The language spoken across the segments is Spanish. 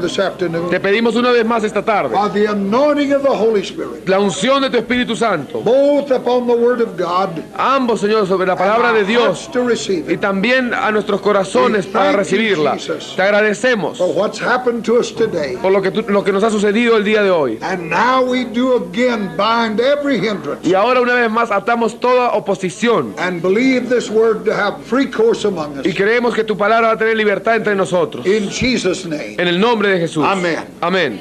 this afternoon Te pedimos una vez más esta tarde by the anointing of the Holy Spirit, la unción de tu Espíritu Santo, both upon the Word of God ambos, Señor, sobre la palabra de and our Dios hearts to receive y it. también a nuestros corazones para recibirla. Te agradecemos For what's happened to us today. por lo que nos ha sucedido el día de hoy. And now we do again bind every hindrance Y ahora una vez más atamos toda oposición and believe this word to have free course among us. y creemos que tu palabra va a tener libertad entre nosotros. In Jesus' name. En el nombre de Jesús. Amén. Amén.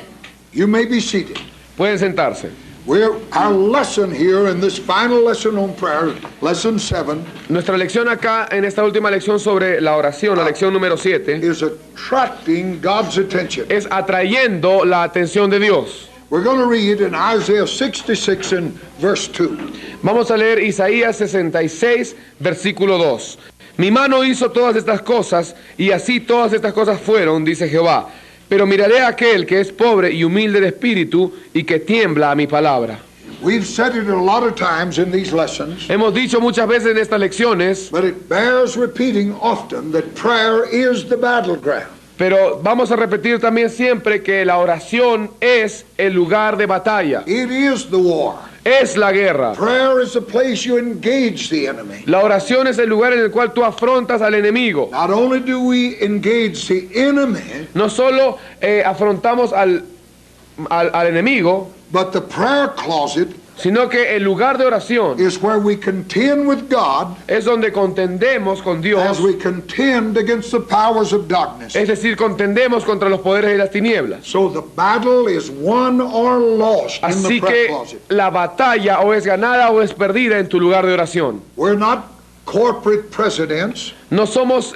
You may be seated. Pueden sentarse. Our lesson here in this final lesson on prayer, lesson 7, Nuestra lección acá, en esta última lección sobre la oración, la lección número 7, is attracting God's attention. es atrayendo la atención de Dios. We're going to read in Isaiah 66 and verse 2. Vamos a leer Isaías 66, versículo 2. Mi mano hizo todas estas cosas, y así todas estas cosas fueron, dice Jehová. Pero miraré a aquel que es pobre y humilde de espíritu, y que tiembla a mi palabra. We've said it a lot of times in these lessons, Hemos dicho muchas veces en estas lecciones, but it bears repeating often that prayer is the battleground. pero vamos a repetir también siempre que la oración es el lugar de batalla, It is the war. es la guerra. Prayer is the place you engage the enemy. La oración es el lugar en el cual tú afrontas al enemigo. Not only do we engage the enemy, No solo afrontamos al enemigo, but the prayer closet sino que el lugar de oración is where we contend with God es donde contendemos con Dios, as we contend against the powers of darkness. es decir, contendemos contra los poderes de las tinieblas. So the battle is won or lost in the Así prayer que closet. la batalla o es ganada o es perdida en tu lugar de oración. We're not corporate presidents. No somos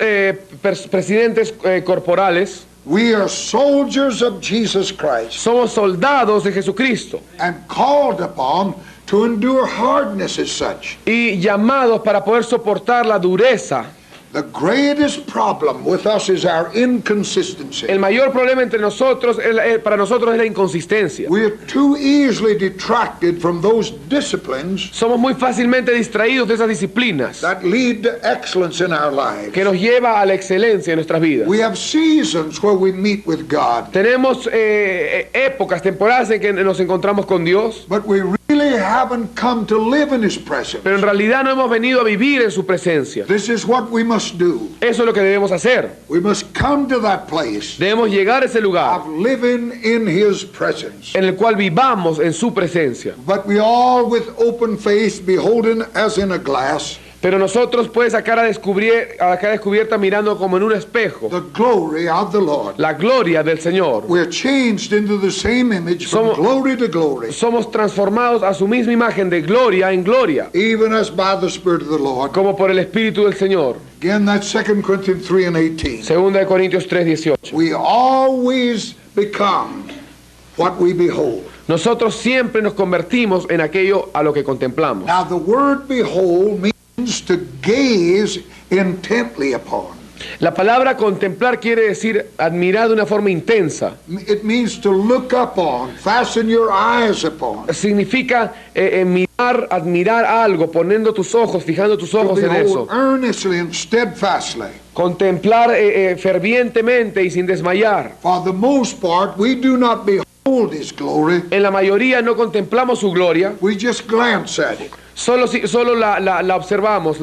presidentes corporales, We are soldiers of Jesus Christ somos soldados de Jesucristo and called upon to endure hardness as such. y llamados para poder soportar la dureza. The greatest problem with us is our inconsistency. El mayor problema entre nosotros, para nosotros, es la inconsistencia. We are too easily detracted from those disciplines Somos muy fácilmente distraídos de esas disciplinas that lead to excellence in our lives. que nos lleva a la excelencia en nuestras vidas. We have seasons where we meet with God, Tenemos épocas, temporadas en que nos encontramos con Dios, but we really haven't come to live in His presence. pero en realidad no hemos venido a vivir en su presencia. This is what we must do. Eso es lo que debemos hacer. We must come to that place Debemos llegar a ese lugar of living in His presence. en el cual vivamos en su presencia. But we all with open face, beholden as in a glass, Pero nosotros, pues, a cara descubierta, mirando como en un espejo the glory of the Lord. la gloria del Señor, We're changed into the same image from Somos- glory to glory, somos transformados a su misma imagen de gloria en gloria, even as by the Spirit of the Lord. como por el Espíritu del Señor. Again, that's 2 Corinthians 3 and 18. Segunda de Corintios 3:18. We always become what we behold. Nosotros siempre nos convertimos en aquello a lo que contemplamos. Now, the word behold means to gaze intently upon. La palabra contemplar quiere decir admirar de una forma intensa. It means to look upon, fasten your eyes upon. Significa mirar, admirar algo, poniendo tus ojos, fijando tus To ojos en eso. behold earnestly and steadfastly. Contemplar fervientemente y sin desmayar. For the most part, we do not behold His glory. En la mayoría no contemplamos su gloria, We just glance at it. solo la observamos,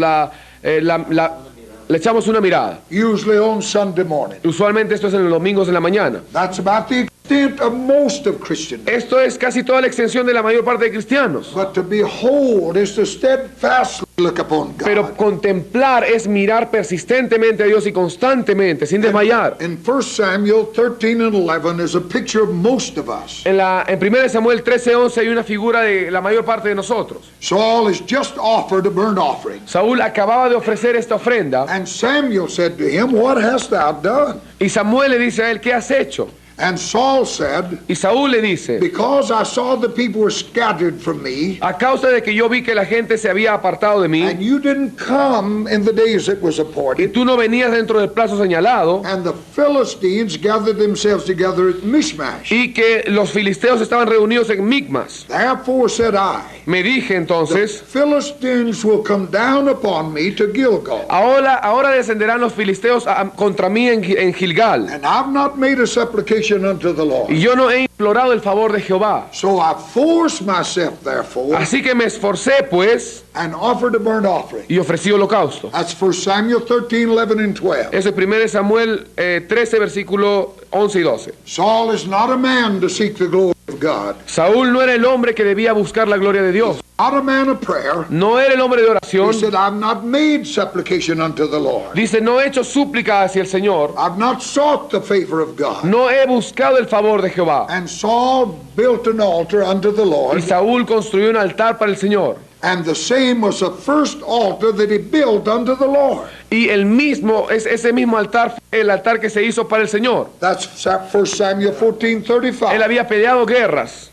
le echamos una mirada. Usually on Sunday morning. Usualmente esto es en los domingos en la mañana. That's about the extent of most of Christendom. Esto es casi toda la extensión de la mayor parte de cristianos. But to behold is to steadfastly look upon Pero God. contemplar es mirar persistentemente a Dios y constantemente, sin desmayar. In 1 Samuel 13 and 11 is a picture of most of us. En 1 Samuel 13:11 hay una figura de la mayor parte de nosotros. Saul has just offered a burnt offering. Saúl acababa de ofrecer esta ofrenda And Samuel said to him, What hast thou done? y Samuel le dice a él, ¿qué has hecho? And Saul said, Y Saúl le dice, Because I saw the people were scattered from me, a causa de que yo vi que la gente se había apartado de mí and you didn't come in the days that was y appointed, tú no venías dentro del plazo señalado and the Philistines gathered themselves together at Mishmash. y que los filisteos estaban reunidos en Micmas. Therefore said I, Me dije The entonces, Philistines will come down upon me to Gilgal. ahora descenderán los filisteos contra mí en Gilgal. And I've not made a supplication supplication unto the Lord. Y yo no he implorado el favor de Jehová. So I forced myself, therefore, Así que me esforcé, pues, and offered a burnt offering. y ofrecí holocausto. That's 1 Samuel 13, 11, and 12. Eso es 1 Samuel 13, versículo 11 y 12. Saul is not a man to seek the glory of God. Saúl no era el hombre que debía buscar la gloria de Dios. Not a man of prayer. No era el hombre de He oración. said, I've not made supplication unto the Lord. Dice, no he hecho súplica hacia el Señor. I've not sought the favor of God. No he buscado el favor de Jehová. And Saul built an altar unto the Y Lord. Saúl construyó un altar para el Señor. And the same was the first altar that he built unto the Lord. Y ese mismo altar fue el altar que se hizo para el Señor. That's 1 Samuel 14, 35. Él había peleado guerras.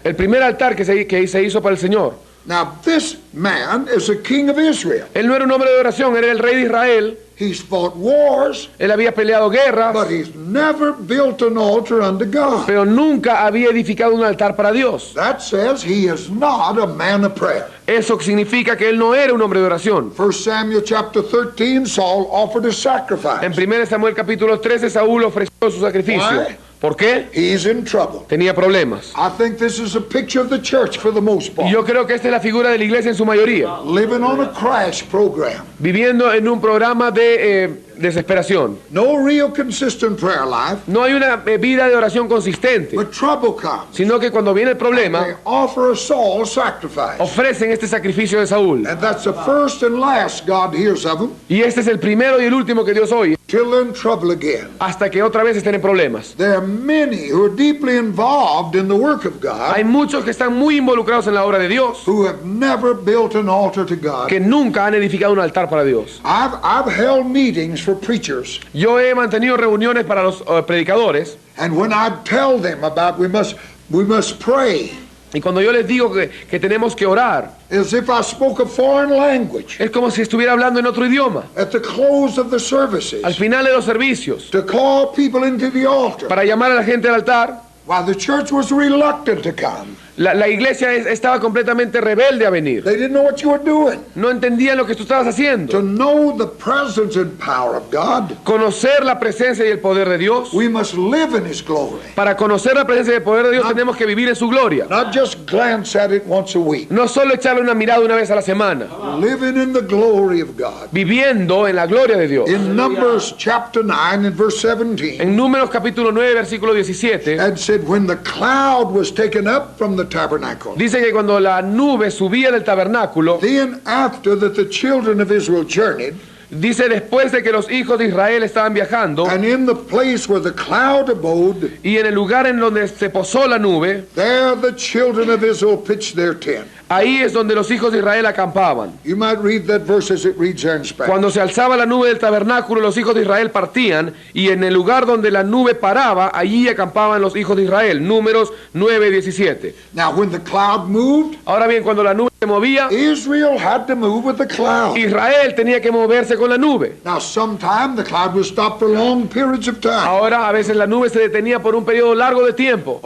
El primer altar que se hizo para el Señor. Now this man is a king of Israel. Él no era un hombre de oración, era el rey de Israel. He's fought wars, Él había peleado guerras, but he's never built an altar unto God. pero nunca había edificado un altar para Dios. That says he is not a man of prayer. Eso significa que él no era un hombre de oración. 1 Samuel chapter 13, Saul offered a sacrifice. En 1 Samuel capítulo 13, Saúl ofreció su sacrificio. Why? ¿Por qué? He's in trouble. Tenía problemas. I think this is a picture of the church for the most Y part. yo creo que esta es la figura de la iglesia en su mayoría, Living on a crash program. viviendo en un programa de desesperación. No real consistent prayer life, No hay una vida de oración consistente, but trouble comes. sino que cuando viene el They problema, offer a Saul sacrifice. ofrecen este sacrificio de Saúl. And that's the first and last God hears of them, Y este es el primero y el último que Dios oye, till they're in trouble again. hasta que otra vez estén en problemas. There are many who are deeply involved in the work of God Hay muchos que están muy involucrados en la obra de Dios, who have never built an altar to God. que nunca han edificado un altar para Dios. I've held meetings for preachers, Yo he mantenido reuniones para los predicadores, and when I tell them about we must pray, y cuando yo les digo que tenemos que orar, as if I spoke a foreign language es como si estuviera hablando en otro idioma. at the close of the services, Al final de los servicios, to call people into the altar, para llamar a la gente al altar, while the church was reluctant to come. la iglesia estaba completamente rebelde a venir. They didn't know what you were doing. No entendían lo que tú estabas haciendo. To know the presence and power of God, Conocer la presencia y el poder de Dios. we must live in His glory, Para conocer la presencia y el poder de Dios tenemos que vivir en su gloria. not just glance at it once a week. No solo echarle una mirada una vez a la semana. Living in the glory of God. Viviendo en la gloria de Dios. In Numbers chapter 9 and verse 17, En Números capítulo 9, versículo 17, and said, when the cloud was taken up from the tabernacle, dice que cuando la nube subía del tabernáculo, then after that the children of Israel journeyed, dice después de que los hijos de Israel estaban viajando, and in the place where the cloud abode, y en el lugar en donde se posó la nube, there the children of Israel pitched their tent. ahí es donde los hijos de Israel acampaban. You might read that verse as it reads there in Spanish. Cuando se alzaba la nube del tabernáculo, los hijos de Israel partían, y en el lugar donde la nube paraba, allí acampaban los hijos de Israel. Números 9, 17. Now when the cloud moved, Ahora bien, cuando la nube se movía, Israel had to move with the cloud. Israel tenía que moverse con la nube. Now sometime the cloud would stop for long periods of time. Ahora a veces la nube se detenía por un periodo largo de tiempo.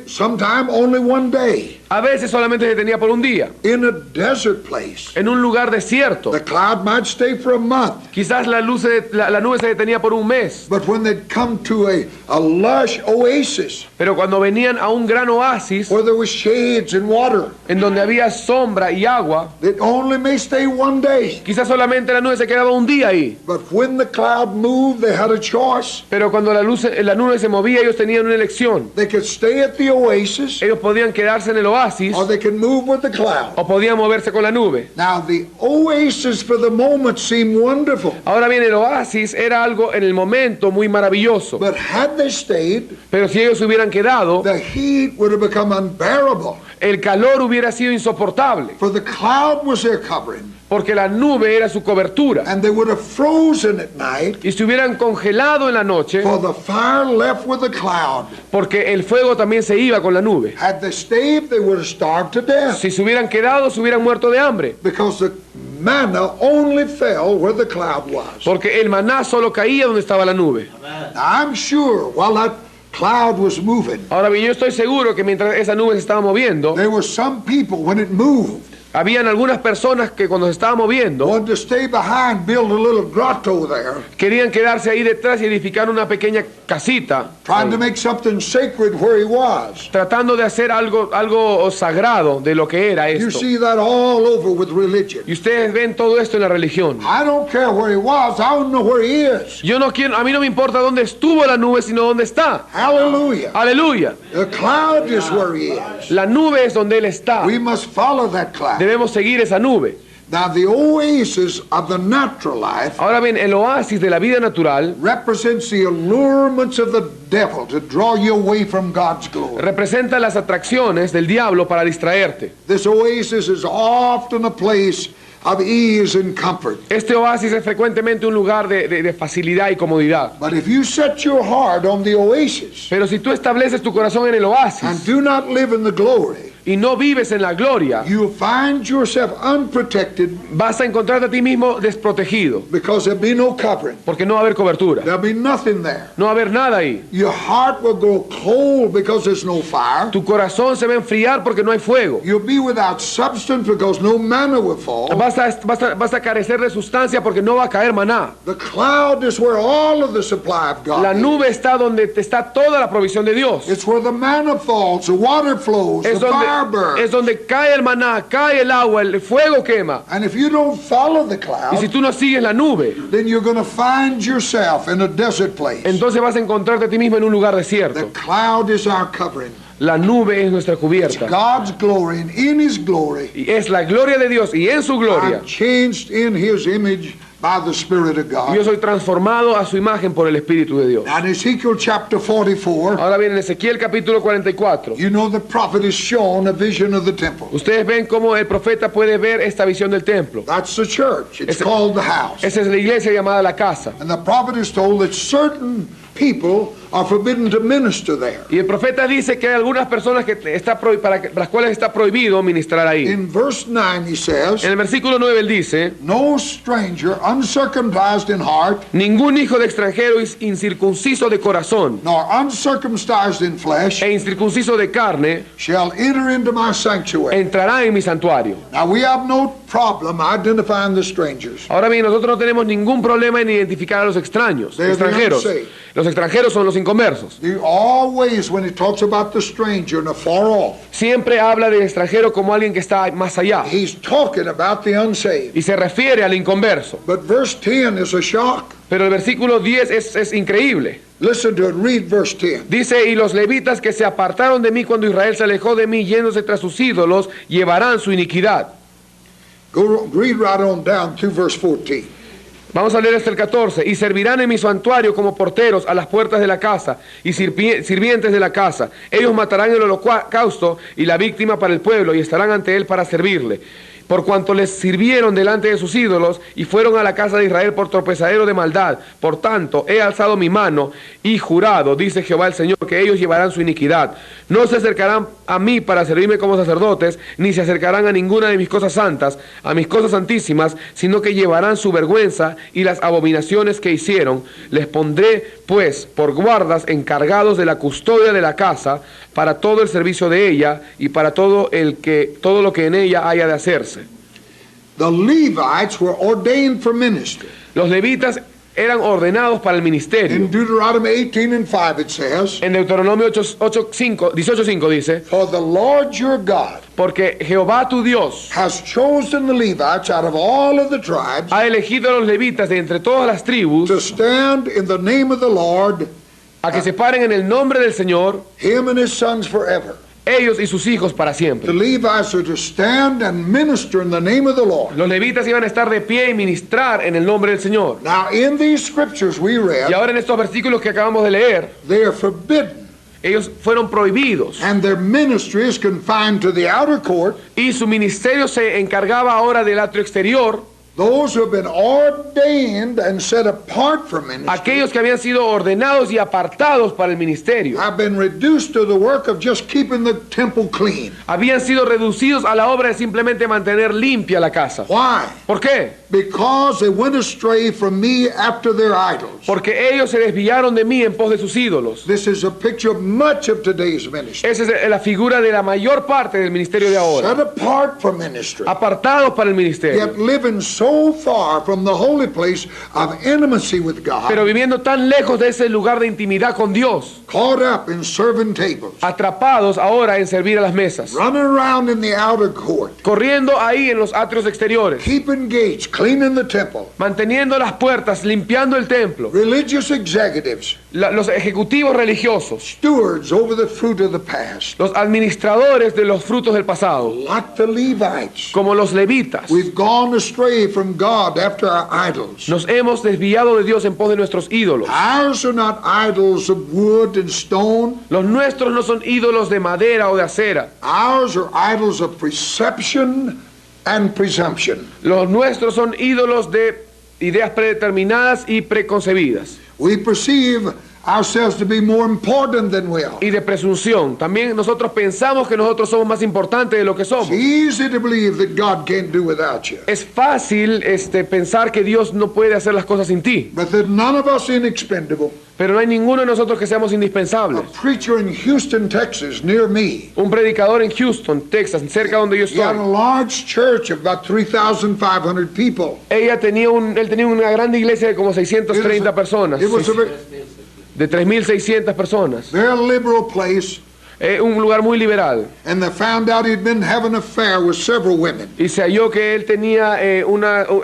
Sometime only one day. A veces solamente se detenía por un día. In a desert place, En un lugar desierto. the cloud might stay for a month. Quizás la nube se detenía por un mes. But when they'd come to a lush oasis Pero cuando venían a un gran oasis, where there was shades and water, en donde había sombra y agua, it only may stay one day. quizás solamente la nube se quedaba un día ahí. But when the cloud moved, they had a choice. Pero cuando la nube se movía, ellos tenían una elección. They could stay at the oasis, Ellos podían quedarse en el oasis or they could move with the cloud. o podían moverse con la nube. Now the oasis for the moment seemed wonderful, Ahora bien, el oasis era algo en el momento muy maravilloso. but had they stayed, Pero si ellos hubieran quedado, the heat would have become unbearable. el calor hubiera sido insoportable, For the cloud was their covering, porque la nube era su cobertura. and they would have frozen at night, Y se hubieran congelado en la noche, for the fire left with the cloud. porque el fuego también se iba con la nube. Had they stayed, they would have starved to death, Si se hubieran quedado, se hubieran muerto de hambre, because the manna only fell where the cloud was. porque el maná solo caía donde estaba la nube. Now, I'm sure while that cloud was moving, Ahora bien, yo estoy seguro que mientras esa nube se estaba moviendo, there were some people when it moved, Habían algunas personas que cuando se estaba moviendo wanted to stay behind, build a little grotto there, querían quedarse ahí detrás y edificar una pequeña casita, trying to make something sacred where he was. tratando de hacer algo sagrado de lo que era You esto. see that all over with religion. Y ustedes ven todo esto en la religión. I don't care where he was, I don't know where he is. Yo no quiero, a mí no me importa dónde estuvo la nube, sino dónde está. Hallelujah. Aleluya. The cloud is where he is. La nube es donde él está. We must follow that cloud. Debemos seguir esa nube. Now, the oasis of the natural life Ahora bien, el oasis de la vida natural represents the allurements of the devil to draw you away from God's glory. representa las atracciones del diablo para distraerte. This oasis is often a place of ease and comfort. Este oasis es frecuentemente un lugar de facilidad y comodidad. But if you set your heart on the oasis Pero si tú estableces tu corazón en el and oasis do not live in the glory, y no vives en la gloria, you'll find yourself unprotected vas a encontrarte a ti mismo desprotegido, because there'll be no covering. porque no va a haber cobertura. There'll be nothing there. No va a haber nada ahí. Your heart will grow cold because there's no fire. Tu corazón se va a enfriar porque no hay fuego. You'll be without substance because no manna will fall. Vas a carecer de sustancia porque no va a caer maná. The cloud is where all of the supply of God La is. nube está donde está toda la provisión de Dios. It's where the manna falls, the water flows, Es the fire donde burns. cae el maná, cae el agua, el fuego quema. And if you don't follow the Y si cloud, tú no sigues la nube, then you're going to find yourself in a desert place. entonces vas a encontrarte a ti mismo en un lugar The desierto. cloud is our covering. La nube es nuestra cubierta. God's glory, and in His glory, Y es la gloria de Dios, y en su gloria I'm changed in His image by the Spirit of yo God. soy transformado a su imagen por el Espíritu de Dios. Now in Ezekiel chapter 44, Ahora bien, en Ezequiel capítulo 44, you know the prophet is shown a vision of the temple. ustedes ven cómo el profeta puede ver esta visión del templo. That's the church. It's Ese- called the house. Esa es la iglesia llamada la casa. And the prophet is told that certain people are forbidden to minister there. Y el profeta dice que hay algunas personas que para las cuales está prohibido ministrar ahí. In verse 9 he says, En el versículo 9 él dice, no stranger uncircumcised in heart, ningún hijo de extranjero es incircunciso de corazón nor uncircumcised in flesh e incircunciso de carne shall enter into my sanctuary. entrará en mi santuario. Now we have no problem identifying the strangers. Ahora bien, nosotros no tenemos ningún problema en identificar a los extraños, They're the extranjeros. unsaved. Los extranjeros son los inconversos. Always when he talks about the stranger and the far off, Siempre habla del extranjero como alguien que está más allá he's talking about the unsaved. y se refiere al inconverso. But verse 10 is a shock. Pero el versículo 10 es increíble. Listen to it, read verse 10. Dice, y los levitas que se apartaron de mí cuando Israel se alejó de mí yéndose tras sus ídolos, llevarán su iniquidad. Read right on down to verse 14. Vamos a leer hasta el 14. Y servirán en mi santuario como porteros a las puertas de la casa y sirvientes de la casa. Ellos matarán el holocausto y la víctima para el pueblo y estarán ante él para servirle. Por cuanto les sirvieron delante de sus ídolos y fueron a la casa de Israel por tropezadero de maldad. Por tanto, he alzado mi mano y jurado, dice Jehová el Señor, que ellos llevarán su iniquidad. No se acercarán a mí para servirme como sacerdotes, ni se acercarán a ninguna de mis cosas santas, a mis cosas santísimas, sino que llevarán su vergüenza y las abominaciones que hicieron. Les pondré, pues, por guardas encargados de la custodia de la casa, para todo el servicio de ella y para todo lo que en ella haya de hacerse. The Levites were ordained for ministry. Los levitas eran ordenados para el ministerio. In Deuteronomy 18 and 5 it says, En Deuteronomio 18:5 dice, for the Lord your God porque Jehová tu Dios has chosen the Levites out of all of the tribes ha elegido a los levitas de entre todas las tribus to stand in the name of the Lord, a que se paren en el nombre del Señor, him and his sons forever. ellos y sus hijos para The siempre. Levites are to stand and minister in the name of the Lord. Los levitas iban a estar de pie y ministrar en el nombre del Señor. Now in these scriptures we Y read, ahora en estos versículos que acabamos de leer, they are forbidden, ellos fueron prohibidos and their ministry is confined to the outer court, y su ministerio se encargaba ahora del atrio exterior, Those who have been ordained and set apart for ministry Aquellos que habían sido ordenados y apartados para el ministerio have been reduced to the work of just keeping the temple clean. habían sido reducidos a la obra de simplemente mantener limpia la casa. Why? ¿Por qué? Because they went astray from me after their idols. Porque ellos se desviaron de mí en pos de sus ídolos. This is a picture of much of today's ministry. Esa es la figura de la mayor parte del ministerio de ahora. Set apart for ministry. Apartados para el ministerio. Yet living so far from the holy place of intimacy with God. Pero viviendo tan lejos de ese lugar de intimidad con Dios. Caught up in serving tables. Atrapados ahora en servir a las mesas. Running around in the outer court. Corriendo ahí en los atrios exteriores. Keeping gates, cleaning the temple. Manteniendo las puertas, limpiando el templo. Religious executives. Los ejecutivos religiosos. Stewards over the fruit of the past. Los administradores de los frutos del pasado. Like the Levites. Como los levitas. We've gone astray from God after our idols. Nos hemos desviado de Dios en pos de nuestros ídolos. Ours are not idols of wood and stone. Los nuestros no son ídolos de madera o de acera. Ours are idols of perception and presumption. Los nuestros son ídolos de ideas predeterminadas y preconcebidas. We perceive ourselves to be more important than we are. Y de presunción. También nosotros pensamos que nosotros somos más importantes de lo que somos. It's easy to believe that God can't do without you. Es fácil pensar que Dios no puede hacer las cosas sin ti. But that none of us inexpendable. Pero no hay ninguno de nosotros que seamos A indispensables. preacher in Houston, Texas, near me. Un predicador en Houston, Texas, cerca donde yo He had a estoy. large church of about 3,500 people. Él tenía una grande iglesia de como 630 personas. It was a De 3.600 personas. very liberal place, Un lugar muy liberal. and they found out he'd been having an affair with several women. Y se halló que él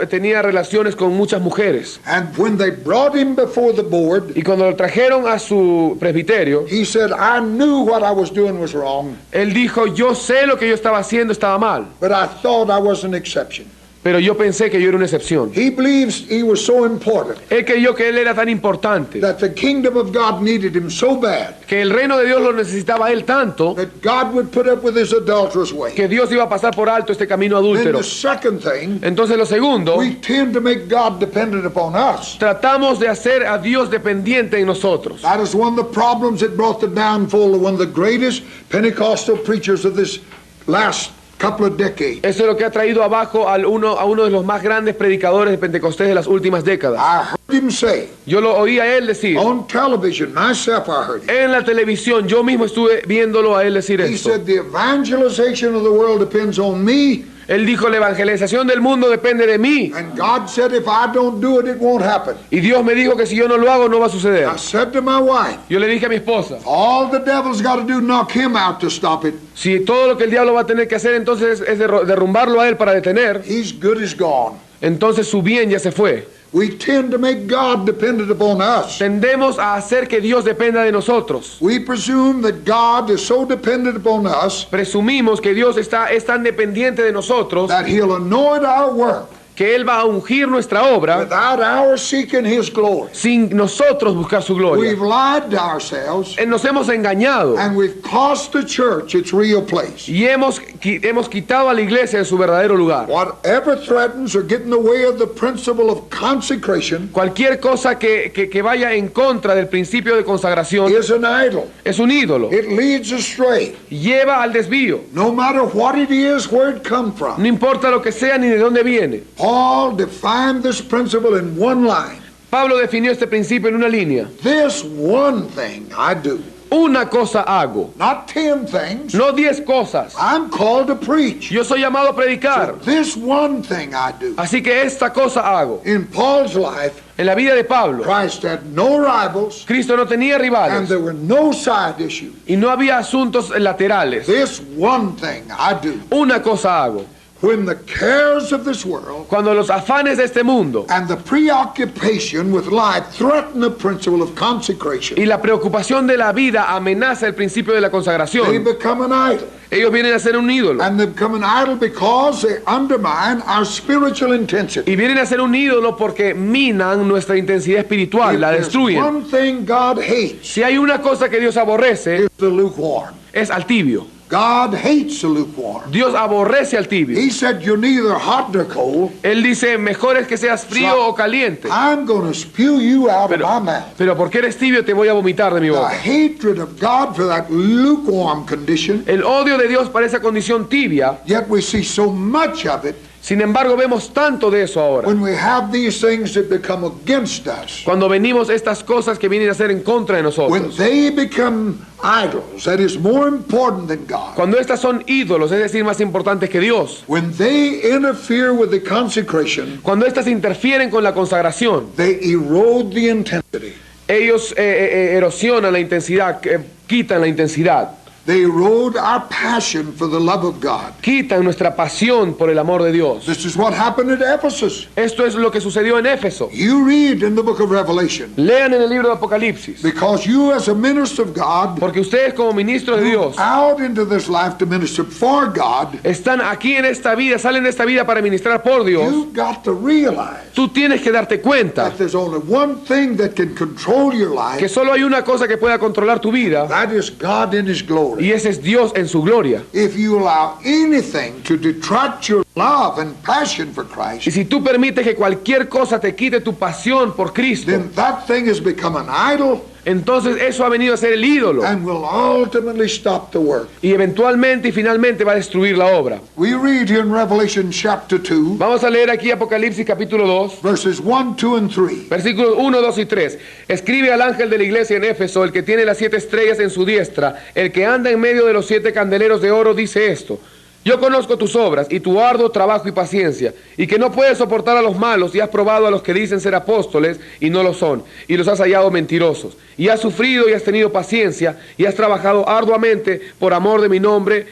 tenía relaciones con muchas mujeres. And when they brought him before the board, Y cuando lo trajeron a su presbiterio, he said, I knew what I was doing was wrong, él dijo, yo sé lo que yo estaba haciendo estaba mal, but I thought I was an exception. pero yo pensé que yo era una excepción. He believes he was so important Él creyó que él era tan importante, that the kingdom of God needed him so bad que el reino de Dios lo necesitaba a él tanto, that God would put up with his adulterous way. que Dios iba a pasar por alto este camino Then adúltero. the second thing, Entonces lo segundo, we tend to make God dependent upon us. tratamos de hacer a Dios dependiente en nosotros. That is one of the problems that brought the downfall of one of the greatest Pentecostal preachers of this last couple of decades. Eso es lo que ha traído abajo a uno de los más grandes predicadores de Pentecostés de las últimas décadas. I heard him say Yo lo oí a él decir, on television, myself I heard him. en la televisión, yo mismo estuve viéndolo a él decir He esto. said the evangelization of the world depends on me, Él dijo, la evangelización del mundo depende de mí. and God said if I don't do it, it won't happen. Y Dios me dijo que si yo no lo hago, no va a suceder. I said to my wife, Yo le dije a mi esposa, all the devil's got to do, knock him out to stop it. si todo lo que el diablo va a tener que hacer entonces es derrumbarlo a él para detener, He's good as gone. entonces su bien ya se fue. We tend to make God dependent upon us. Tendemos a hacer que Dios dependa de nosotros. We presume that God is so dependent upon us Presumimos que Dios es tan dependiente de nosotros that He'll anoint our work que Él va a ungir nuestra obra without our seeking His glory. sin nosotros buscar su gloria. We've lied to ourselves, Nos hemos engañado and we've cost the church its real place. y hemos quitado a la iglesia de su verdadero lugar. Whatever threatens or get in the way of the principle of consecration Cualquier cosa que vaya en contra del principio de consagración is an idol. es un ídolo. It leads astray. Lleva al desvío. No matter what it is, where it comes from. No importa lo que sea ni de dónde viene. Paul defined this principle in one line. Pablo definió este principio en una línea. This one thing I do. Una cosa hago, Not 10 things. no 10 cosas. I'm called to preach. Yo soy llamado a predicar. This one thing I do. Así que esta cosa hago. In Paul's life, En la vida de Pablo, Christ had no rivals, Cristo no tenía and rivales there were no side issues. y no había asuntos laterales. This one thing I do. Una cosa hago. When the cares of this world Cuando los afanes de este mundo and the preoccupation with life threaten the principle of consecration, y la preocupación de la vida amenaza el principio de la they consagración, become an idol. ellos vienen a ser un ídolo. And they become an idol because they undermine our spiritual intensity. Y vienen a ser un ídolo porque minan nuestra intensidad espiritual, If la there's destruyen. one thing God hates, Si hay una cosa que Dios aborrece, it's the lukewarm. es al tibio. God hates the lukewarm. Dios aborrece al tibio. He said, you're neither hot nor cold. Él dice, mejor es que seas frío o caliente. I'm going to spew you out of my mouth. Pero porque eres tibio te voy a vomitar de mi The boca. hatred of God for that lukewarm condition, El odio de Dios para esa condición tibia. yet we see so much of it Sin embargo, vemos tanto de eso ahora. when we have these things that become against us. Cuando venimos estas cosas que vienen a ser en contra de When nosotros. they become idols, that is more important than God. Cuando estas son ídolos, es decir, más importantes que Dios. When they interfere with the consecration, Cuando estas interfieren con la consagración, they erode the intensity. ellos erosionan la intensidad, quitan la intensidad. They erode our passion for the love of God. Quitan nuestra pasión por el amor de Dios. This is what happened at Ephesus. Esto es lo que sucedió en Éfeso. You read in the book of Revelation, Lean en el libro de Apocalipsis. because you as a minister of God Porque ustedes como ministros de Dios out into this life to minister for God, están aquí en esta vida, salen de esta vida para ministrar por Dios. you've got to realize Tú tienes que darte cuenta that there's only one thing that can control your que life. solo hay una cosa que pueda controlar tu vida That is God in His glory. y ese es Dios en su gloria. If you allow anything to detract your love and passion for Y Christ, si tú permites que cualquier cosa te quite tu pasión por Cristo, then that thing has become an idol entonces eso ha venido a ser el ídolo and will ultimately stop the work. y eventualmente y finalmente va a destruir la obra. We read here in Revelation chapter 2, Vamos a leer aquí Apocalipsis capítulo 2, verses 1, 2, and 3. versículos 1, 2 y 3. Escribe al ángel de la iglesia en Éfeso, el que tiene las 7 estrellas en su diestra, el que anda en medio de los 7 candeleros de oro, dice esto: yo conozco tus obras y tu arduo trabajo y paciencia, y que no puedes soportar a los malos, y has probado a los que dicen ser apóstoles y no lo son, y los has hallado mentirosos, y has sufrido y has tenido paciencia, y has trabajado arduamente por amor de mi nombre,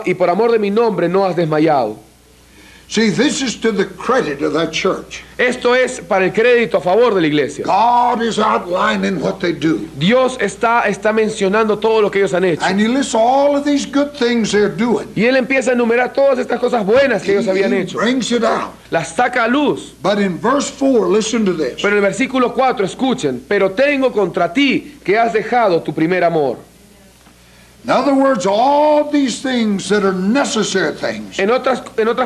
y por amor de mi nombre no has desmayado. See, this is to the credit of that church. Esto es para el crédito a favor de la iglesia. God is outlining what they do. Dios está mencionando todo lo que ellos han hecho. And He lists all of these good things they're doing. Y Él empieza a enumerar todas estas cosas buenas que ellos habían He hecho. brings it out. Las saca a luz. But in verse 4, listen to this. Pero en el versículo 4, escuchen: pero tengo contra ti que has dejado tu primer amor. In other words, all these things that are necessary things, En otras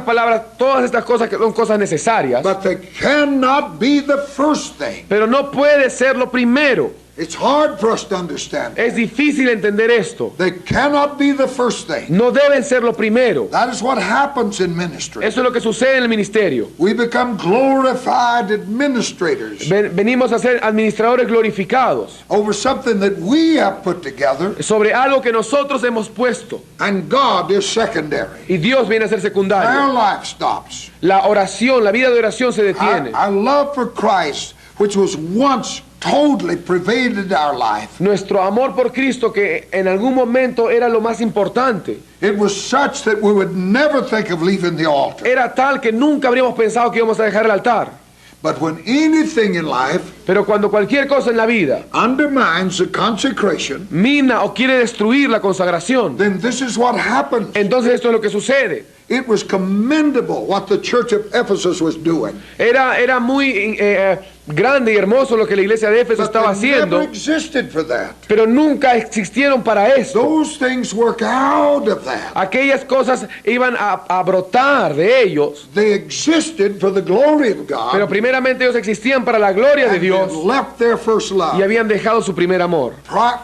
palabras, todas estas cosas que son cosas necesarias, but they cannot be the first thing. pero no puede ser lo primero. It's hard for us to understand. Es difícil entender esto. They cannot be the first thing. No deben ser lo primero. That is what happens in ministry. Eso es lo que sucede en el ministerio. We become glorified administrators Venimos a ser administradores glorificados over something that we have put together, sobre algo que nosotros hemos puesto, and God is secondary. y Dios viene a ser Our secundario. life stops. La oración, la vida de oración se detiene. Our love for Christ, which was once totally pervaded our life, Nuestro amor por Cristo, que en algún momento era lo más importante, it was such that we would never think of leaving the altar. era tal que nunca habríamos pensado que íbamos a dejar el altar. But when anything in life Pero cuando cualquier cosa en la vida undermines the consecration, mina o quiere destruir la consagración, then this is what happens. entonces esto es lo que sucede. It was commendable what the church of Ephesus was doing. Era muy grande y hermoso lo que la iglesia de Éfeso But estaba they never haciendo, existed for that. pero nunca existieron para esto. Those things work out of that. Aquellas cosas iban a brotar de ellos, They existed for the glory of pero God, primeramente ellos existían para la gloria de and Dios they left their first y love. habían dejado su primer amor.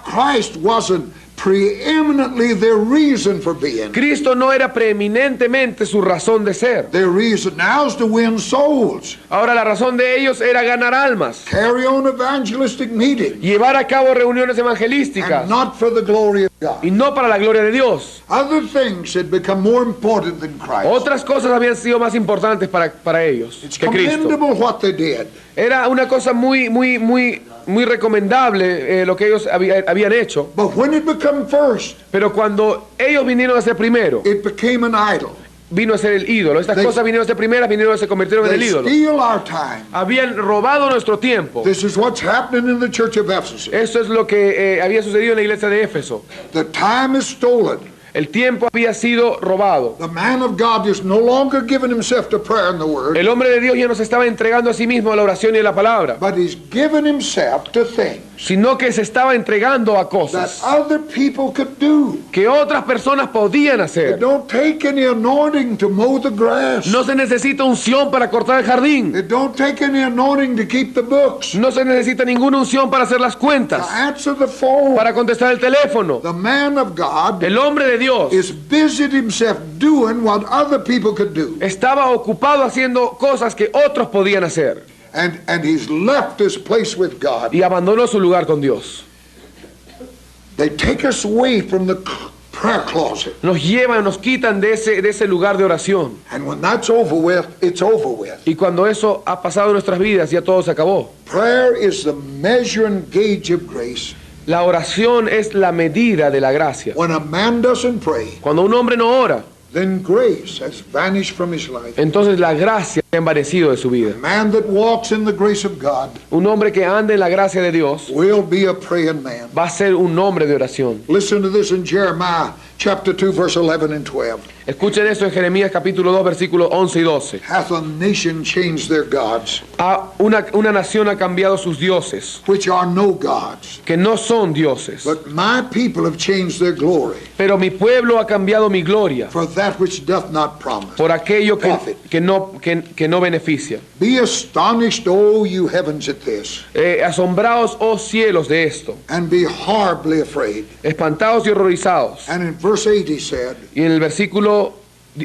Christ wasn't preeminently their reason for being. Cristo no era preeminentemente su razón de ser. Their reason now is to win souls, Ahora la razón de ellos era ganar almas, carry on evangelistic meetings, llevar a cabo reuniones evangelísticas and not for the glory of God. y no para la gloria de Dios. Other things had become more important than Christ. Otras cosas habían sido más importantes para ellos It's que Cristo. commendable what they did. Era una cosa muy recomendable lo que ellos habían hecho, But when it became first, pero cuando ellos vinieron a ser primero, it became an idol. vino a ser el ídolo. Estas cosas vinieron a ser primeras, se convirtieron en They el ídolo. steal our time. Habían robado nuestro tiempo. This is what's happening in the church of Ephesus. Eso es lo que había sucedido en la iglesia de Éfeso. The time is stolen. El tiempo había sido robado. The man of God is no longer giving himself to prayer and the word, El hombre de Dios ya no se estaba entregando a sí mismo a la oración y a la palabra, but he's given himself to things sino que se estaba entregando a that cosas other people could do. que otras personas podían It hacer. don't take any anointing to mow the grass. No se necesita unción para cortar el jardín. It don't take any anointing to keep the books, No se necesita ninguna unción para hacer las to cuentas, answer the phone. para contestar el teléfono. The man of God El hombre de Dios is busied himself doing what other people could do. estaba ocupado haciendo cosas que otros podían hacer And he's left his place with God. y abandonó su lugar con Dios. They take us away from the prayer closet. Nos llevan, nos quitan de ese lugar de oración. And when that's over with, it's over with. Y cuando eso ha pasado en nuestras vidas, ya todo se acabó. Prayer is the measure and gauge of grace. La oración es la medida de la gracia. When a man doesn't pray, Cuando un hombre no ora, then grace has vanished from his life. entonces la gracia ha envanecido de su vida. A man that walks in the grace of God Un hombre que ande en la gracia de Dios will be a praying man. va a ser un hombre de oración. Listen to this in Jeremiah chapter 2, verse 11 and 12. Escuchen esto en Jeremías capítulo 2, versículos 11 y 12. Hath a nation changed their gods, Una nación ha cambiado sus dioses, which are no gods, que no son dioses. but my people have changed their glory Pero mi pueblo ha cambiado mi gloria for that which doth not promise. por aquello que no beneficia. Be astonished, O you heavens, at this, Asombraos, oh cielos, de esto. and be horribly afraid. Espantados y horrorizados. And in verse 8 he said, Y en el versículo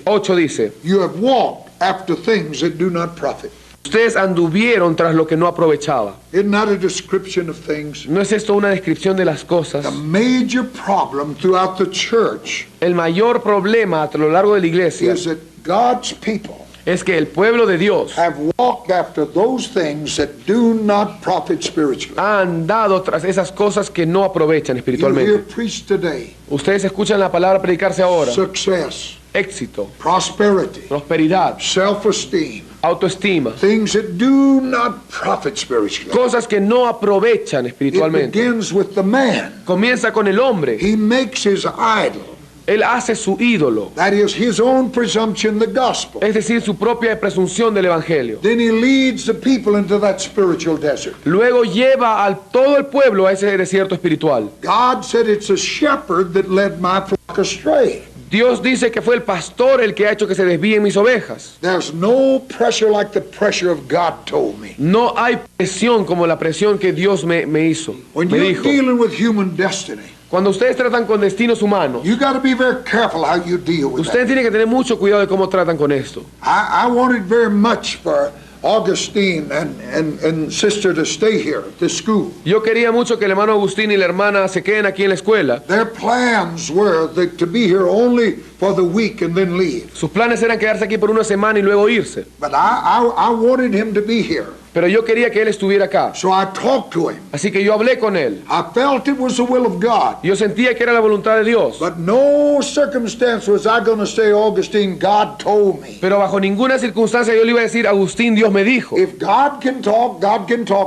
8 dice: you have walked after things that do not profit. Ustedes anduvieron tras lo que no aprovechaba. Isn't that a description of things? ¿No es esto una descripción de las cosas? The major problem throughout the church El mayor problema a lo largo de la iglesia is that God's people es que el pueblo de Dios have walked after those things that do not profit spiritually. ha andado tras esas cosas que no aprovechan You hear espiritualmente. preached today, Ustedes escuchan la palabra predicarse ahora. success, Éxito, prosperity, prosperidad, self-esteem, autoestima, things that do not profit spiritually. cosas que no aprovechan It espiritualmente. begins with the man. Comienza con el hombre. He makes his idol, Él hace su ídolo, that is his own presumption, the gospel. es decir, su propia presunción del evangelio. Then he leads the people into that spiritual desert. Luego lleva a todo el pueblo a ese desierto espiritual. God said it's a shepherd that led my flock astray. Dios dice que fue el pastor el que ha hecho que se desvíen mis ovejas. There's no pressure like the pressure of God told me. No hay presión como la presión que Dios me hizo, When me you're dijo. dealing with human destiny, Cuando ustedes tratan con destinos humanos, you got to be very careful how you deal with ustedes that. tienen que tener mucho cuidado de cómo tratan con esto. I wanted very much for Augustine and sister to stay here at this school. Yo quería mucho que el hermano Agustín y la hermana se queden aquí en la escuela. Their plans were to be here only for the week and then leave. Sus planes eran quedarse aquí por una semana y luego irse. But I wanted him to be here. Pero yo quería que él estuviera acá. So I talked to him. Así que yo hablé con él. I felt it was the will of God. Yo sentía que era la voluntad de Dios. But no circumstance was I going to say, Augustine, God told me. Pero bajo ninguna circunstancia yo le iba a decir, Agustín, Dios me dijo. If God can talk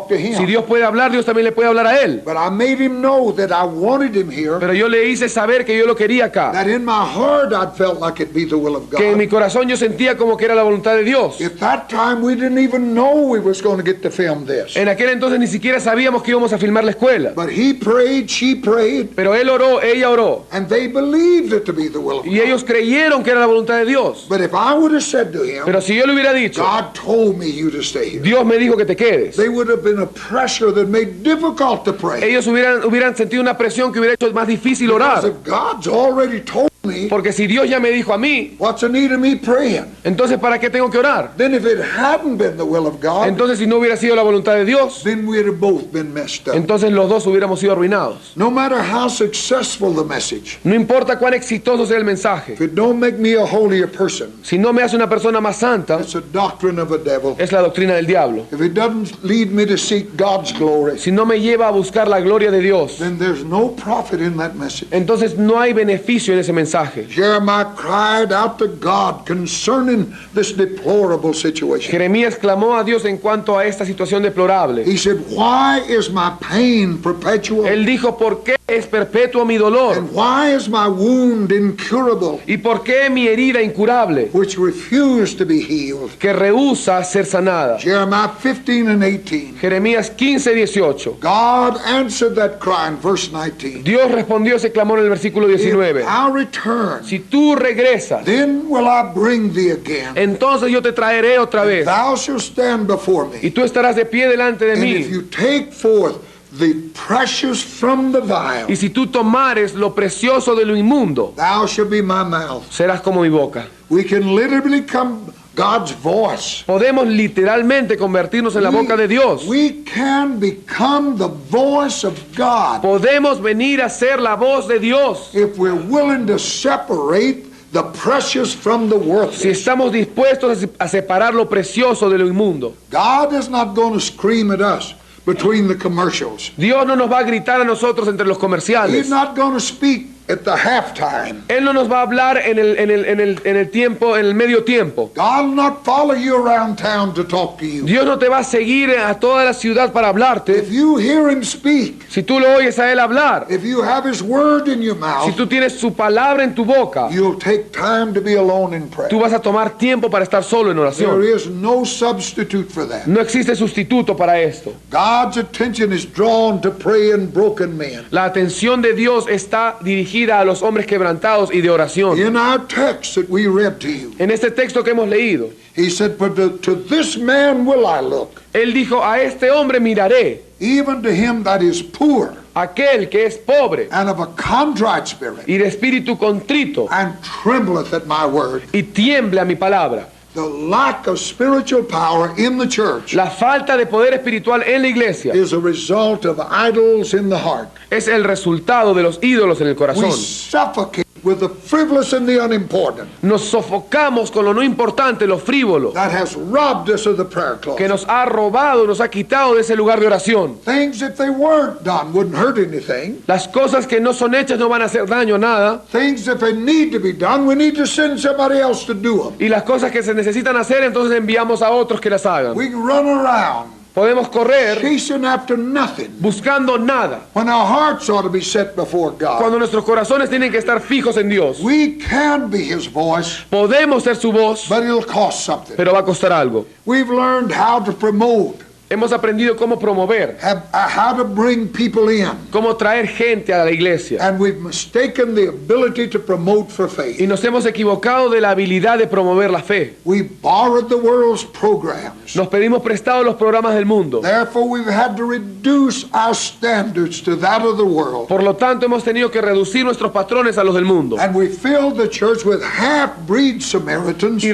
to Si him. Dios puede hablar, Dios también le puede hablar a él. But I made him know that I wanted him here, Pero yo le hice saber que yo lo quería acá. that in my heart I felt like it be the will of Que en mi God. corazón yo sentía como que era la voluntad de Dios. At that time we didn't even know we was going to get to film this. En aquel entonces ni siquiera sabíamos que íbamos a filmar la escuela. But he prayed, she prayed, Pero él oró, ella oró. and they believed it to be the will of Y God. ellos creyeron que era la voluntad de Dios. But if I would have said to him, Pero si yo le hubiera dicho, God told me you to stay here, Dios me dijo que te quedes, they would have been a pressure that made difficult to pray. ellos hubieran sentido una presión que hubiera hecho más difícil Because orar. if God's already told me, Porque si Dios ya me dijo a mí, what's the need of me praying? entonces ¿para qué tengo que orar? Then if it hadn't been the will of God, Entonces si no hubiera sido la voluntad de Dios, then we'd have both been messed up. entonces los dos hubiéramos sido arruinados. No matter how successful the message, No importa cuán exitoso sea el mensaje, if it don't make me a holier person, si no me hace una persona más santa, it's a doctrine of a devil. es la doctrina del diablo. If it doesn't lead me to seek God's glory, Si no me lleva a buscar la gloria de Dios, then there's no profit in that message. entonces no hay beneficio en ese mensaje. Jeremiah cried out to God concerning this deplorable situation. Jeremías clamó a Dios en cuanto a esta situación deplorable. He said, why is my pain perpetual? Él dijo, ¿por qué es perpetuo mi dolor? And why is my wound incurable, ¿Y por qué mi herida incurable, which refused to be healed? que rehúsa ser sanada? Jeremiah 15 and 18. Jeremías 15:18. God answered that cry in verse 19. Dios respondió ese clamor en el versículo If 19. I return, Si tú regresas, then will I bring thee again. entonces yo te traeré otra vez. Thou shalt stand before Y me. tú estarás de pie delante de And if mí. you take forth the precious from the vial, Y si tú tomares lo precioso de lo inmundo, thou shalt be my mouth. serás como mi boca. We can literally become God's voice. Podemos literalmente convertirnos en la boca de Dios. We can become the voice of God Podemos venir a ser la voz de Dios if we're willing to separate the precious from the si worthless. estamos dispuestos a separar lo precioso de lo inmundo. God is not going to scream at us between the commercials. Dios no nos va a gritar a nosotros entre los He's comerciales. not going to speak at the halftime. Él no nos va a hablar en el tiempo, en el medio tiempo. God will not follow you around town to talk to you. Dios no te va a seguir a toda la ciudad para hablarte. If you hear him speak, Si tú lo oyes a Él hablar, if you have his word in your si mouth, tú tienes su palabra en tu boca, you'll take time to be alone in prayer. tú vas a tomar tiempo para estar solo en There oración. is no substitute for that. No existe sustituto para esto. God's attention is drawn to praying broken men. La atención de Dios está dirigida a los hombres quebrantados y de oración. In our text that we read to you, En este texto que hemos leído, he said, "But to this man will I look, Él dijo, a este hombre miraré, even to him that is poor aquel que es pobre and of a contrite spirit, y de espíritu contrito, and trembleth at my word." y tiemble a mi palabra. The lack of spiritual power in the church La falta de poder espiritual en la iglesia is a result of idols in the heart. es el resultado de los ídolos en el We corazón. suffocate with the frivolous and the unimportant Nos sofocamos con lo no importante, lo frívolo, that has robbed us of the prayer que closet. nos ha robado, nos ha quitado de ese lugar de oración. Things, if they weren't done, wouldn't hurt anything. Las cosas que no son hechas no van a hacer daño a nada. Things, if they need to be done, we need to send somebody else to do them. Y las cosas que se necesitan hacer, entonces enviamos a otros que las hagan. We can run around Podemos correr chasing after nothing buscando nada, when our hearts ought to be set before God. cuando nuestros corazones tienen que estar fijos en Dios. We can be his voice, Podemos ser su voz, but it'll cost something. pero va a costar algo. We've learned how to promote, Hemos aprendido cómo promover, how to bring people in, cómo traer gente a la iglesia. and we've mistaken the ability to promote for Y faith. nos hemos equivocado de la habilidad de promover la fe. We borrowed the world's programs. Nos pedimos prestados los programas del mundo. Therefore, we've had to reduce our standards to that of the world. Por lo tanto, hemos tenido que reducir nuestros patrones a los del mundo. And we filled the church with half-breed Samaritans Y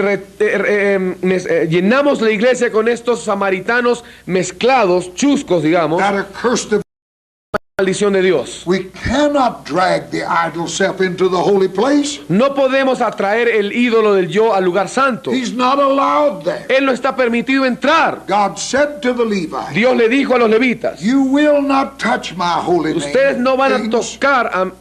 llenamos la iglesia con estos samaritanos mezclados, chuscos, digamos, that are cursed of. maldición de Dios. We cannot drag the idol self into the holy place. No podemos atraer el ídolo del yo al lugar santo. He's not allowed there. Él no está permitido entrar. God said to the Levites, Dios le dijo a los levitas, "You will not touch my holy ustedes name. no van a things. tocar a...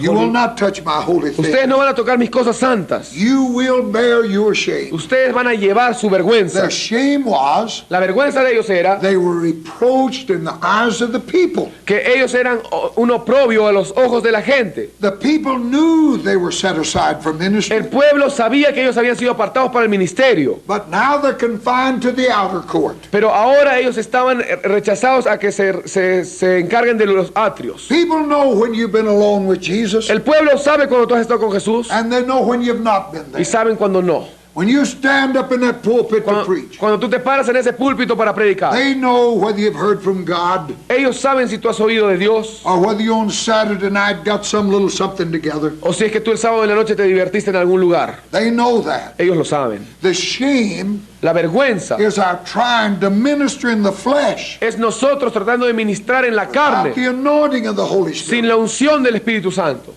You will not touch my holy Ustedes things. no van a tocar mis cosas santas. You will bear your shame." Ustedes van a llevar su vergüenza. Their shame was La vergüenza de ellos era they were reproached in the eyes of the people. que ellos eran un oprobio a los ojos de la gente. The people knew they were set aside for ministry, El pueblo sabía que ellos habían sido apartados para el ministerio, but now they're confined to the outer court. pero ahora ellos estaban rechazados a que se encarguen de los atrios. People know when you've been alone with Jesus, El pueblo sabe cuando tú has estado con Jesús and they know when you've not been y there. saben cuando no. When you stand up in that pulpit to preach, Cuando tú te paras en ese púlpito para predicar, they know whether you've heard from God ellos saben si tú has oído de Dios or whether you on Saturday night got some little something together. o si es que tú el sábado de la noche te divertiste en algún lugar. They know that. Ellos lo saben. The shame La vergüenza is our trying to minister in the flesh es nosotros tratando de ministrar en la without carne the anointing of the Holy sin Spirit. la unción del Espíritu Santo.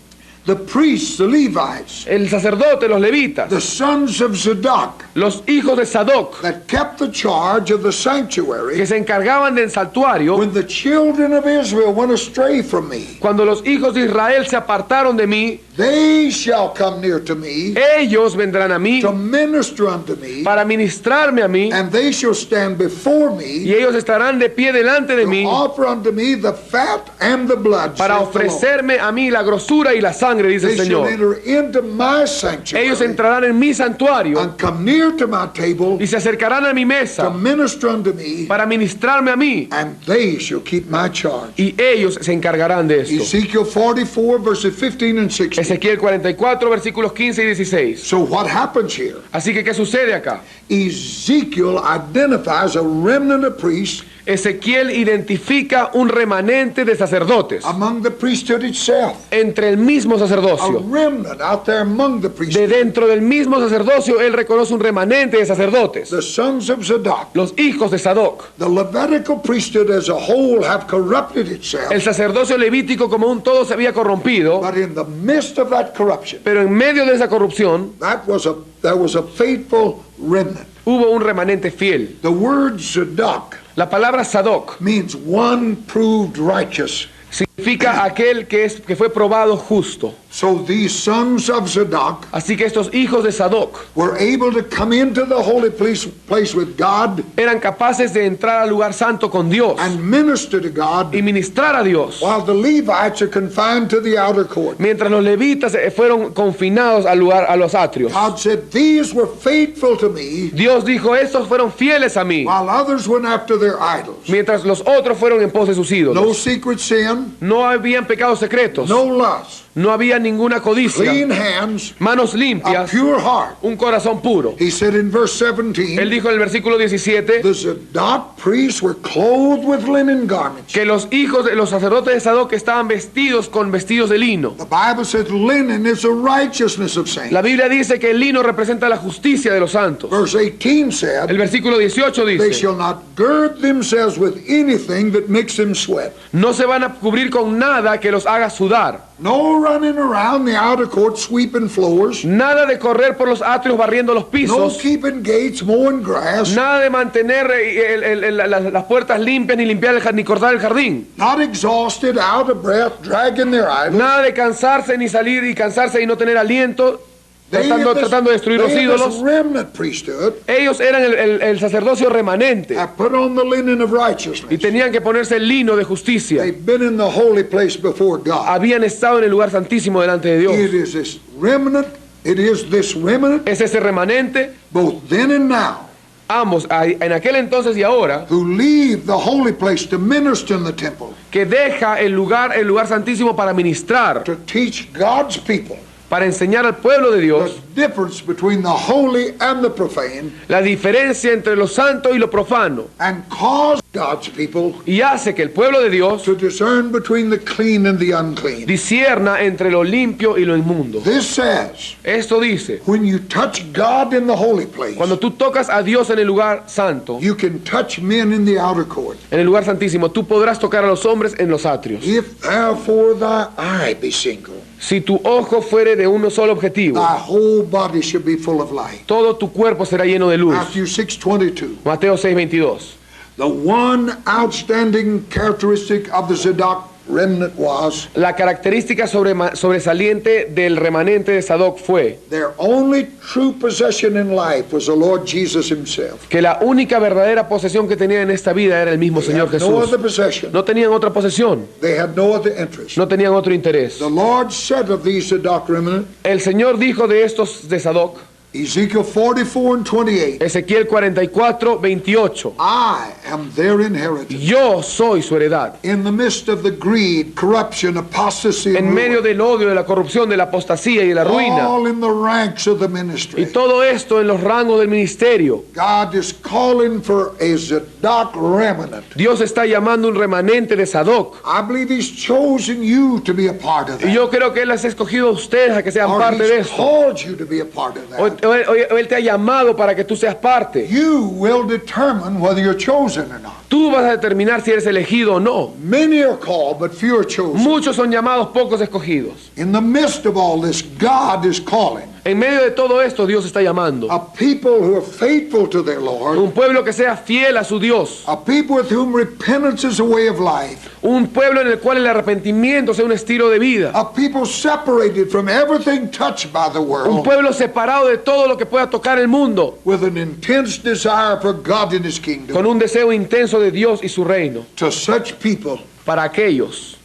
the priests, the Levites, el sacerdote, los levitas, the sons of Zadok, los hijos de Sadoc, that kept the charge of the que sanctuary, se encargaban del santuario, when the children of Israel went astray from me, cuando los hijos de Israel se apartaron de mí, they shall come near to me ellos vendrán a mí to minister unto me, para ministrarme a mí, and they shall stand before y me ellos estarán de pie delante de to mí offer unto me the fat and the blood, para saith the Lord. ofrecerme a mí la grosura y la sangre, dice They el shall Señor. enter into my Ellos sanctuary entrarán en mi santuario and come near to my table y se acercarán a mi to mesa minister unto me, para ministrarme a mí, and they shall keep my charge. y ellos se encargarán de esto. Ezekiel 44, verses 15 and 16. Ezequiel 44, versículos 15 y 16. So what happens here? Así que, ¿qué sucede acá? Ezekiel identifies a remnant of priests Ezequiel identifica un remanente de sacerdotes among the priesthood itself. entre el mismo A sacerdocio. remnant out there among the De priesthood. dentro del mismo sacerdocio, él reconoce un remanente de sacerdotes, The sons of Zadok. los hijos de Sadoc. The Levitical priesthood as a whole have corrupted itself. El sacerdocio levítico como un todo se había corrompido, But in the midst of that corruption, pero en medio de esa corrupción there was a faithful remnant. hubo un remanente fiel. The word Zadok La palabra Sadoc means one proved righteous. significa aquel que fue probado justo. So these sons of Zadok Así que estos hijos de Sadoc were able to come into the holy place with God eran capaces de entrar al lugar santo con Dios and minister to God, y ministrar a Dios, while the Levites are confined to the outer court. mientras los levitas fueron confinados al lugar, a los atrios. God said, these were faithful to me, Dios dijo, estos fueron fieles a mí, while others went after their idols. mientras los otros fueron en pos de sus No ídolos. secret sin, No habían pecados secretos, no lust, no había ninguna codicia, clean hands, manos a limpias, pure heart. un corazón puro. He said in verse Él 17, dijo en el versículo 17 the Zadok priests were clothed with linen garments. que los hijos de los sacerdotes de Sadoc estaban vestidos con vestidos de lino. The Bible says linen is the righteousness of saints. La Biblia dice que el lino representa la justicia de los santos. Verse 18 said, El versículo 18 they dice, shall not gird themselves with anything that makes them sweat. no se van a cubrir con nada que los haga sudar. No running around the outer court sweeping floors. Nada de correr por los atrios barriendo los No pisos. keeping gates, mowing grass. Nada de mantener las puertas limpias, ni limpiar ni cortar el jardín. Not exhausted, out of breath, dragging their idols. Nada de cansarse ni salir y cansarse y no tener aliento, They tratando de destruir los this ídolos. remnant priesthood Ellos eran el sacerdocio remanente have put on the linen of y righteousness. tenían que ponerse el lino de justicia. They've been in the holy place before God. Habían estado en el lugar santísimo delante de Dios. It is this remnant, Es ese remanente, both then and now, ambos, en aquel entonces y ahora, who leave the holy place to minister in the temple, que deja el lugar santísimo para ministrar, to teach God's people para enseñar al pueblo de Dios the difference between the holy and the profane, la diferencia entre lo santo y lo profano, and cause God's people y hace que el pueblo de Dios to discern between the clean and the unclean. discierna entre lo limpio y lo inmundo. This says, Esto dice, when you touch God in the holy place, cuando tú tocas a Dios en el lugar santo, you can touch men in the outer court. en el lugar santísimo, tú podrás tocar a los hombres en los atrios. If therefore thy eye be single, Si tu ojo fuere de un solo objetivo, thy whole body should be full of light. todo tu cuerpo será lleno de luz. Matthew 6:22. Mateo 6:22. The one outstanding characteristic of the Zadok remnant was La característica sobresaliente del remanente de Sadoc fue their only true possession in life was the Lord Jesus himself. que la única verdadera posesión que tenían en esta vida era el mismo They Señor had no Jesús. other possession. No tenían otra posesión, They had no other interest. no tenían otro interés. The Lord said of these Zadok remnant, El Señor dijo de estos de Sadoc, Ezekiel 44:28, Ezequiel 44:28, I am their inheritance. yo soy su heredad. In the midst of the greed, corruption, apostasy, En and medio ruin, del odio, de la corrupción, de la apostasía y de la ruina, all in the ranks of the y ministry, todo esto en los rangos del ministerio, God is calling for a Zadok remnant. Dios está llamando un remanente de Sadoc. I believe He's chosen you to be a part of Y that. yo creo que Él les ha escogido a ustedes a que sean Or parte de He's esto. called you to be a part of O that. Él te ha llamado para que tú seas parte. You will determine whether you're chosen or not. Tú vas a determinar si eres elegido o no. Many are called, but few are chosen. Muchos son llamados, pocos escogidos. In the midst of all this, God is calling En medio de todo esto, Dios está llamando. a people who are faithful to their Lord, Un pueblo que sea fiel a su Dios. a people with whom repentance is a way of life, Un pueblo en el cual el arrepentimiento sea un estilo de vida. a people separated from everything touched by the Un world, pueblo separado de todo lo que pueda tocar el mundo. with an intense desire for God and His kingdom. Con un deseo intenso de Dios y su reino. To such people, Para aquellos,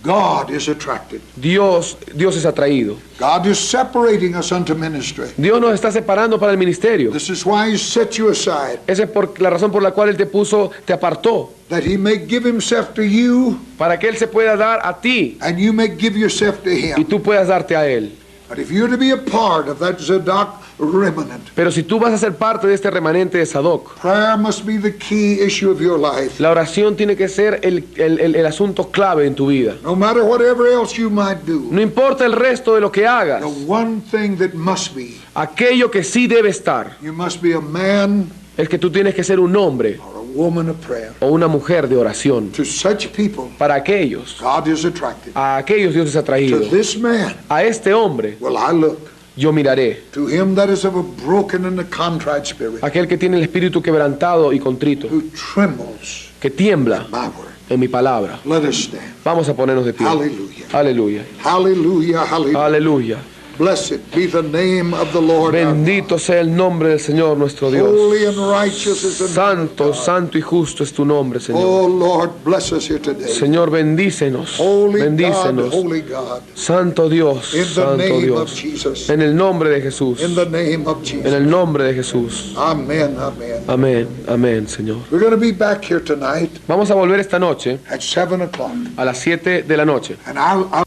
God is attracted. Dios es atraído. God is separating us unto ministry. Dios nos está separando para el ministerio. This is why He set you aside, Esa es la razón por la cual Él te apartó. that He may give Himself to you, Para que Él se pueda dar a ti and you may give yourself to y Him. tú puedas darte a Él. But if you're to be a part of that Zadok remnant, Pero si tú vas a ser parte de este remanente de Sadoc, prayer must be the key issue of your life. la oración tiene que ser el asunto clave en tu vida. No matter whatever else you might do, No importa el resto de lo que hagas, the one thing that must be, aquello que sí debe estar you must be a man es que tú tienes que ser un hombre or a woman of prayer. o una mujer de oración. To such people, Para aquellos, God is attracted. a aquellos Dios es To atraído. this man A este hombre will I look. yo miraré. To him that is of a broken and a contrite spirit, Aquel que tiene el espíritu quebrantado y contrito, who trembles que tiembla my word. en mi palabra. Let us stand. Vamos a ponernos de pie. Hallelujah. Aleluya. Hallelujah. Hallelujah. Aleluya. Blessed be the name of the Lord. our God. Bendito sea el nombre del Señor nuestro Dios. Holy and righteous is the name of Santo, God. santo y justo es tu nombre, Señor. Oh Lord, bless us here today. Señor, bendícenos. Holy God, Bendícenos. holy God. Santo Dios, In the santo name of Dios. Jesus. En el nombre de Jesús. In the name of En Jesus. el nombre de Jesús. Amen. Amen. Amén, amén, Señor. We're going to be back here tonight Vamos a volver esta noche at 7 o'clock. a las 7 de la noche. And I'll